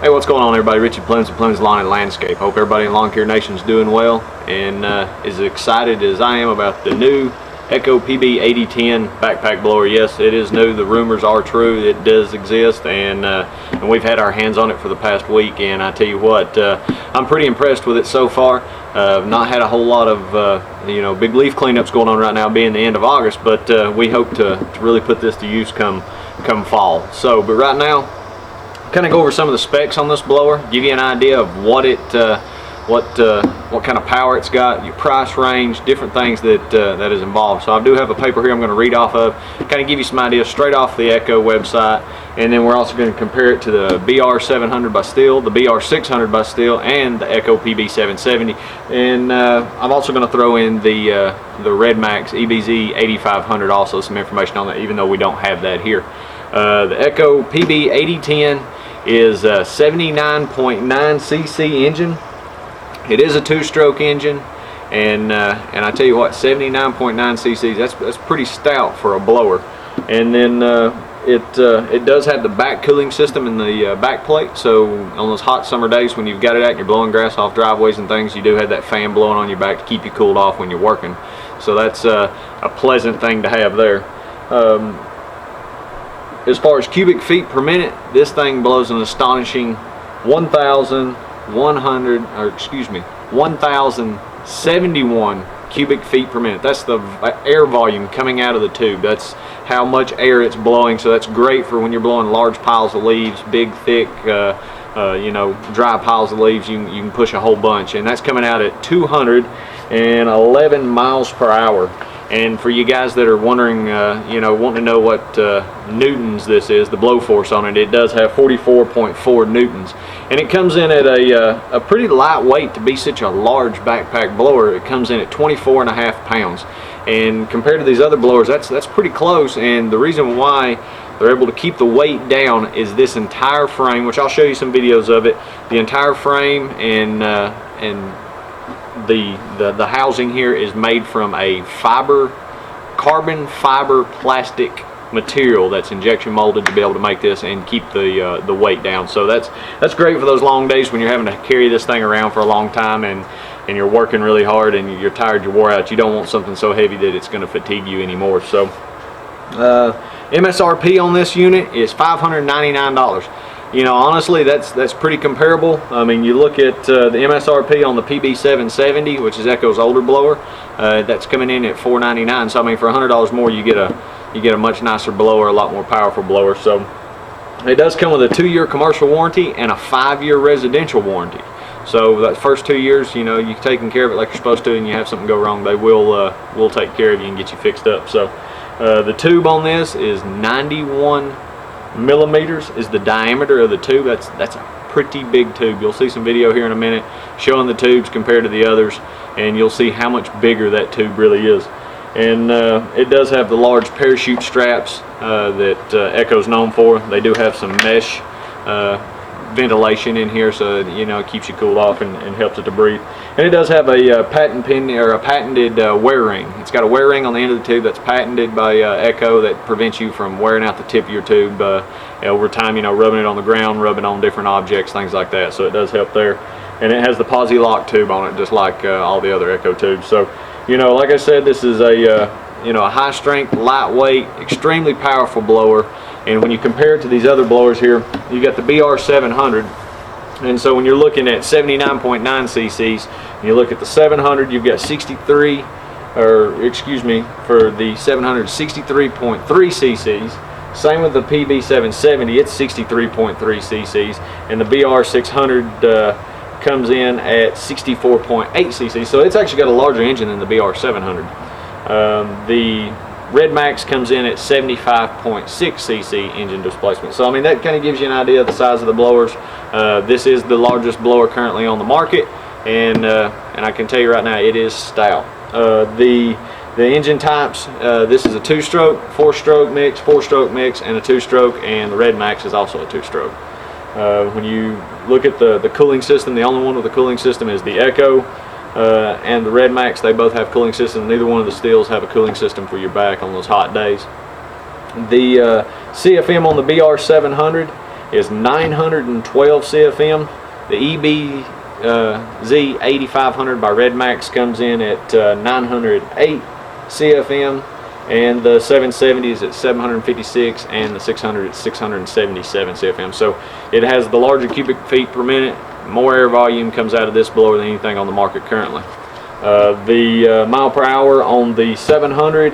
Hey, what's going on, everybody? Richie Plemons of Plemons Lawn and Landscape. Hope everybody in Lawncare Nation is doing well and as excited as I am about the new Echo PB-8010 backpack blower. Yes, it is new. The rumors are true. It does exist, and we've had our hands on it for the past week. And I tell you what, I'm pretty impressed with it so far. I've not had a whole lot of big leaf cleanups going on right now, being the end of August, but we hope to really put this to use come fall. So, but right now, kind of go over some of the specs on this blower, give you an idea of what kind of power it's got, your price range, different things that is involved. So I do have a paper here I'm going to read off of, kind of give you some ideas straight off the Echo website, and then we're also going to compare it to the BR-700 by Stihl, the BR-600 by Stihl, and the Echo PB-770. And I'm also going to throw in the Red Max EBZ 8500, also some information on that, even though we don't have that here. The Echo PB-8010 is a 79.9 cc engine. It is a two-stroke engine, and I tell you what, 79.9 cc's, that's pretty stout for a blower. And then it does have the back cooling system in the back plate, so on those hot summer days when you've got it out and you're blowing grass off driveways and things, you do have that fan blowing on your back to keep you cooled off when you're working. So that's a pleasant thing to have there. As far as cubic feet per minute, this thing blows an astonishing 1,071 cubic feet per minute. That's the air volume coming out of the tube. That's how much air it's blowing. So that's great for when you're blowing large piles of leaves, big, thick, dry piles of leaves. You can push a whole bunch, and that's coming out at 211 miles per hour. And for you guys that are wondering, wanting to know what newtons this is, the blow force on it, it does have 44.4 newtons. And it comes in at a pretty lightweight to be such a large backpack blower. It comes in at 24.5 pounds. And compared to these other blowers, that's pretty close. And the reason why they're able to keep the weight down is this entire frame, which I'll show you some videos of it. The entire frame and the housing here is made from a carbon fiber plastic material that's injection molded to be able to make this and keep the weight down. So that's great for those long days when you're having to carry this thing around for a long time and you're working really hard and you're tired, you're wore out. You don't want something so heavy that it's going to fatigue you anymore. So MSRP on this unit is $599. Honestly, that's pretty comparable. I mean, you look at the MSRP on the PB-770, which is Echo's older blower, that's coming in at $499. So I mean, for $100 more, you get a much nicer blower, a lot more powerful blower. So it does come with a 2-year commercial warranty and a 5-year residential warranty. So that first 2 years, you're taking care of it like you're supposed to, and you have something go wrong, they will take care of you and get you fixed up. So the tube on this is 91 millimeters is the diameter of the tube. That's a pretty big tube. You'll see some video here in a minute showing the tubes compared to the others, and you'll see how much bigger that tube really is. And it does have the large parachute straps that Echo's known for. They do have some mesh ventilation in here, so it keeps you cooled off and helps it to breathe. And it does have a patented wear ring. It's got a wear ring on the end of the tube that's patented by Echo that prevents you from wearing out the tip of your tube over time, rubbing it on the ground, rubbing on different objects, things like that. So it does help there. And it has the posi lock tube on it, just like all the other Echo tubes. So like I said, this is a high strength, lightweight, extremely powerful blower. And when you compare it to these other blowers here, you got the BR-700, and so when you're looking at 79.9 cc's, and you look at the 700, you've got for the 700, 63.3 cc's. Same with the PB-770, it's 63.3 cc's, and the BR-600 comes in at 64.8 cc's. So it's actually got a larger engine than the BR-700. The Red Max comes in at 75.6 cc engine displacement. So I mean, that kind of gives you an idea of the size of the blowers. This is the largest blower currently on the market, and I can tell you right now, it is stout. The engine types, this is a 2-stroke, 4-stroke mix, 4-stroke mix, and a 2-stroke, and the Red Max is also a 2-stroke. When you look at the cooling system, the only one with a cooling system is the Echo. And the Red Max, they both have cooling systems. Neither one of the Stihls have a cooling system for your back on those hot days. The CFM on the BR-700 is 912 CFM. The Z8500 by Redmax comes in at 908 CFM, and the 770 is at 756, and the 600 at 677 CFM. So it has the larger cubic feet per minute. More air volume comes out of this blower than anything on the market currently. The mile per hour on the 700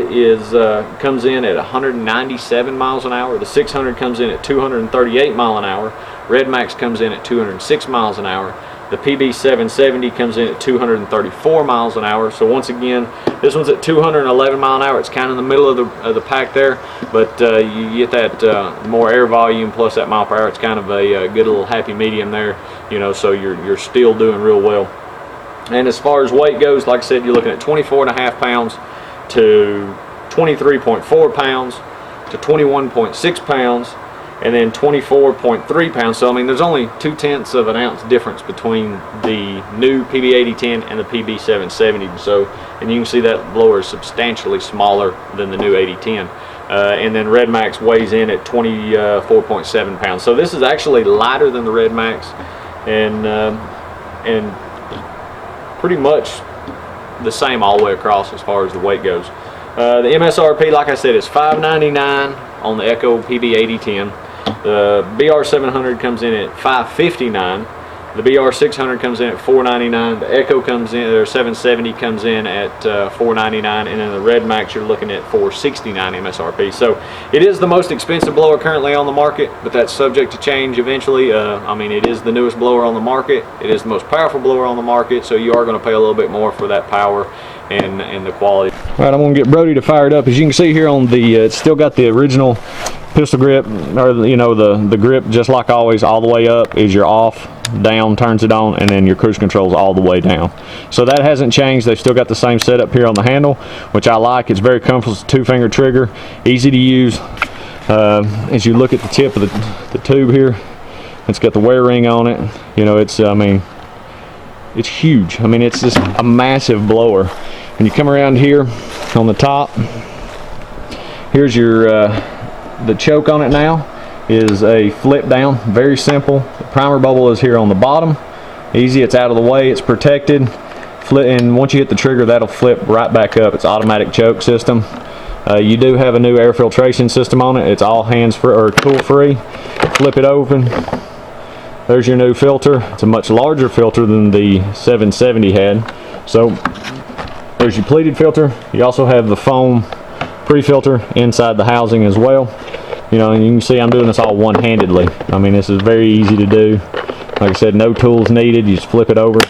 comes in at 197 miles an hour. The 600 comes in at 238 miles an hour. Redmax comes in at 206 miles an hour. The PB-770 comes in at 234 miles an hour. So once again, this one's at 211 miles an hour. It's kind of in the middle of the pack there, but you get that more air volume plus that mile per hour. It's kind of a good little happy medium there, you know. So you're still doing real well. And as far as weight goes, like I said, you're looking at 24.5 pounds to 23.4 pounds to 21.6 pounds, and then 24.3 pounds. So I mean, there's only 0.2 of an ounce difference between the new PB-8010 and the PB-770. So, and you can see that blower is substantially smaller than the new 8010. And then Redmax weighs in at 24.7 pounds. So this is actually lighter than the Redmax, and pretty much the same all the way across as far as the weight goes. The MSRP, like I said, is $599 on the Echo PB-8010. The Br-700 comes in at $559. The BR-600 comes in at $499. The Echo comes in, or 770 comes in at $499, and then the Redmax you're looking at $469 MSRP. So it is the most expensive blower currently on the market, but that's subject to change eventually. I mean, it is the newest blower on the market. It is the most powerful blower on the market, so you are going to pay a little bit more for that power and the quality. All right, I'm going to get Brody to fire it up. As you can see here on the, it's still got the original pistol grip, or you know, the grip just like always. All the way up is your off, down turns it on, and then your cruise control's all the way down. So that hasn't changed. They've still got the same setup here on the handle, which I like. It's very comfortable. It's a 2-finger trigger, easy to use. As you look at the tip of the tube here, it's got the wear ring on it. You know, it's, I mean, it's huge. I mean, it's just a massive blower. And you come around here on the top, here's your the choke on it now is a flip down, very simple. The primer bubble is here on the bottom, easy, it's out of the way, it's protected. And once you hit the trigger, that'll flip right back up. It's automatic choke system. You do have a new air filtration system on it. It's all hands free or tool free. Flip it open, there's your new filter. It's a much larger filter than the 770 had. So there's your pleated filter. You also have the foam pre-filter inside the housing as well. You know, and you can see I'm doing this all one-handedly. I mean, this is very easy to do. Like I said, no tools needed. You just flip it over,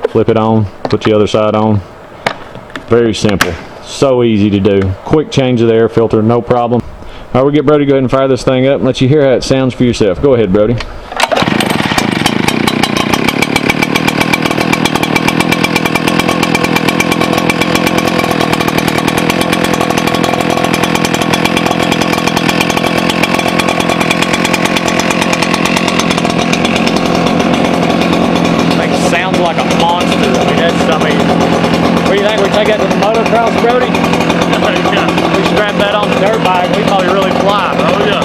flip it on, put the other side on. Very simple. So easy to do. Quick change of the air filter, no problem. All right, we'll get Brody to go ahead and fire this thing up and let you hear how it sounds for yourself. Go ahead, Brody. Take that to the motocross, Brody? Yeah. We strap that on the dirt bike, we probably really fly. Oh yeah.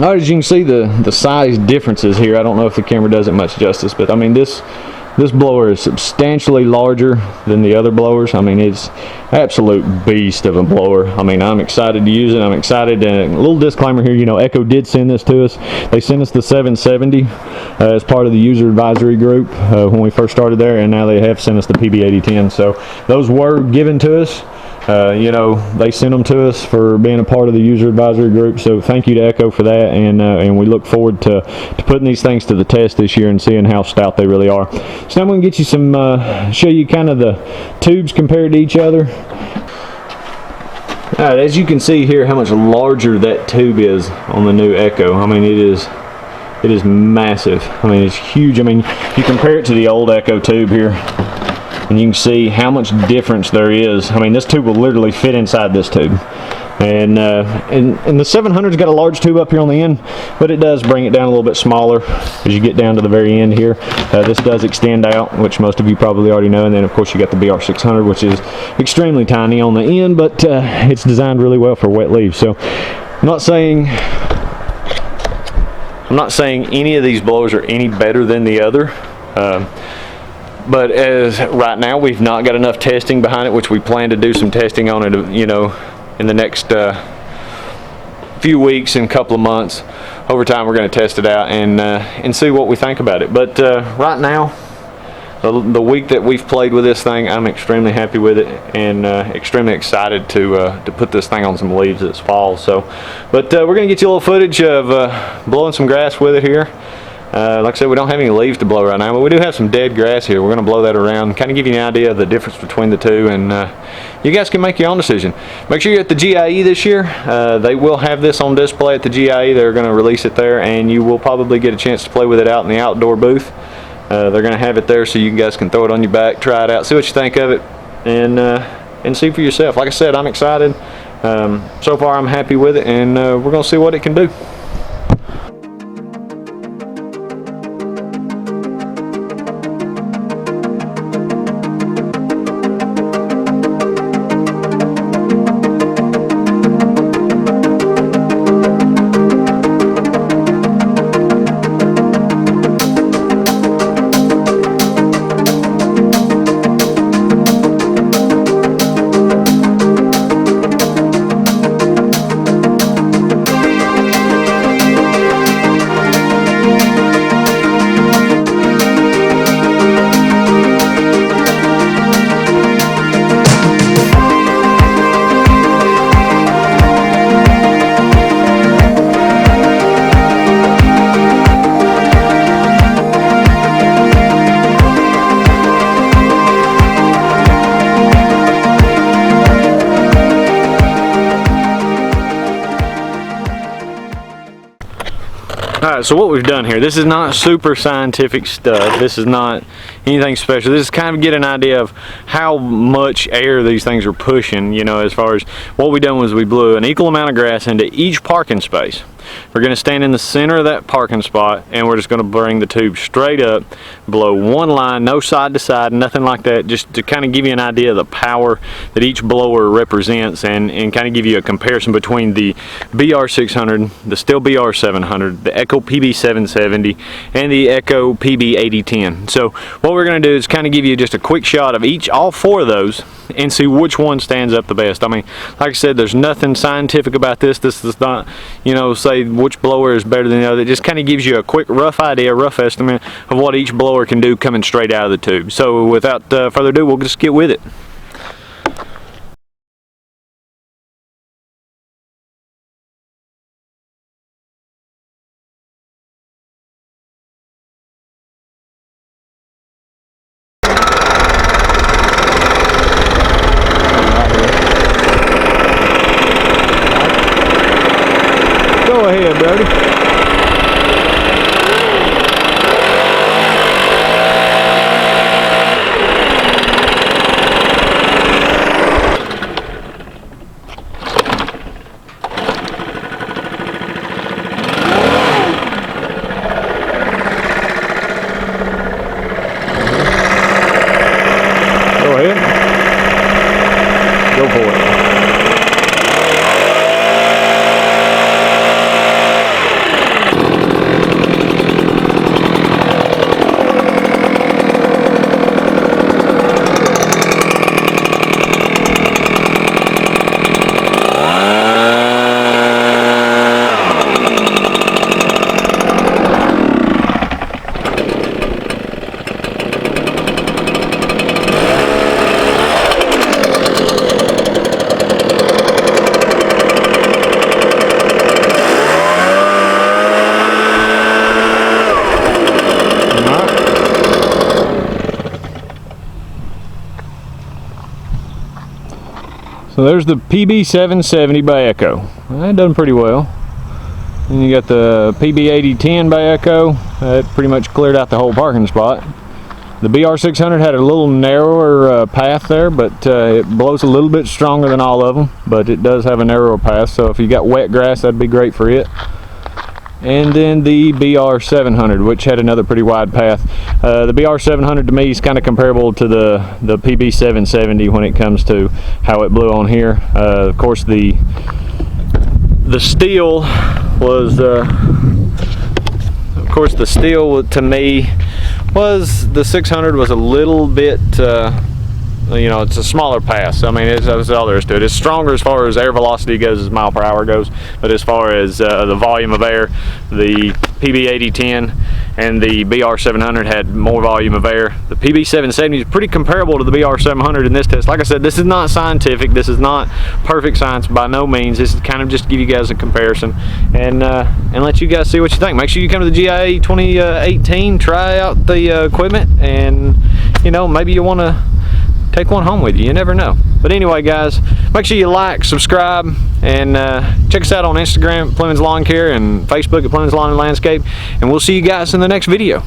All right, as you can see, the size differences here. I don't know if the camera does it much justice, but I mean, this blower is substantially larger than the other blowers. I mean, it's absolute beast of a blower. I mean, I'm excited to use it. I'm excited. A little disclaimer here, you know, Echo did send this to us. They sent us the 770 as part of the user advisory group when we first started there, and now they have sent us the PB-8010. So those were given to us. You know, they sent them to us for being a part of the user advisory group, so thank you to Echo for that, and we look forward to putting these things to the test this year and seeing how stout they really are. So I'm going to get you some, show you kind of the tubes compared to each other. Alright, as you can see here how much larger that tube is on the new Echo. I mean, it is massive. I mean, it's huge. I mean, you compare it to the old Echo tube here, and you can see how much difference there is. I mean, this tube will literally fit inside this tube. And the 700's got a large tube up here on the end, but it does bring it down a little bit smaller as you get down to the very end here. This does extend out, which most of you probably already know. And then of course you got the BR-600, which is extremely tiny on the end, but it's designed really well for wet leaves. So I'm not saying any of these blowers are any better than the other. But as right now we've not got enough testing behind it, which we plan to do some testing on it, you know, in the next few weeks and couple of months. Over time we're going to test it out and see what we think about it. But right now, the week that we've played with this thing, I'm extremely happy with it and extremely excited to put this thing on some leaves this fall. So, but we're going to get you a little footage of blowing some grass with it here. Like I said, we don't have any leaves to blow right now, but we do have some dead grass here. We're going to blow that around, kind of give you an idea of the difference between the two, and you guys can make your own decision. Make sure you're at the GIE this year. They will have this on display at the GIE. They're going to release it there, and you will probably get a chance to play with it out in the outdoor booth. They're going to have it there so you guys can throw it on your back, try it out, see what you think of it, and see for yourself. Like I said, I'm excited. So far I'm happy with it, and we're going to see what it can do. Alright, so what we've done here, this is not super scientific stuff. This is not anything special. This is kind of get an idea of how much air these things are pushing, you know, as far as what we done was we blew an equal amount of grass into each parking space. We're going to stand in the center of that parking spot, and we're just going to bring the tube straight up, blow one line, no side to side, nothing like that, just to kind of give you an idea of the power that each blower represents, and kind of give you a comparison between the BR-600, the Stihl BR-700, the Echo PB-770, and the Echo PB-8010. So what we're going to do is kind of give you just a quick shot of all four of those and see which one stands up the best. I mean, like I said, there's nothing scientific about this. This is not, you know, say which blower is better than the other. It just kind of gives you a quick rough idea, rough estimate of what each blower can do coming straight out of the tube. So without further ado, we'll just get with it. Go ahead, Brody. Go ahead. Go for it. So there's the PB-770 by Echo. That done pretty well. Then you got the PB-8010 by Echo. That pretty much cleared out the whole parking spot. The BR-600 had a little narrower path there, but it blows a little bit stronger than all of them, but it does have a narrower path, so if you got wet grass, that'd be great for it. And then the Br-700, which had another pretty wide path. The Br-700 to me is kind of comparable to the PB-770 when it comes to how it blew on here. Of course, the Stihl was, of course, the Stihl to me was, the 600 was a little bit, you know, it's a smaller pass. I mean, that's all there is to it. It's stronger as far as air velocity goes, as mile per hour goes, but as far as the volume of air, the PB-8010 and the Br-700 had more volume of air. The PB-770 is pretty comparable to the Br-700 in this test. Like I said, this is not scientific. This is not perfect science by no means. This is kind of just to give you guys a comparison and let you guys see what you think. Make sure you come to the GIA 2018, try out the equipment, and you know, maybe you want to take one home with you. You never know. But anyway, guys, make sure you like, subscribe, and check us out on Instagram at Plemons Lawn Care and Facebook at Plemons Lawn and Landscape. And we'll see you guys in the next video.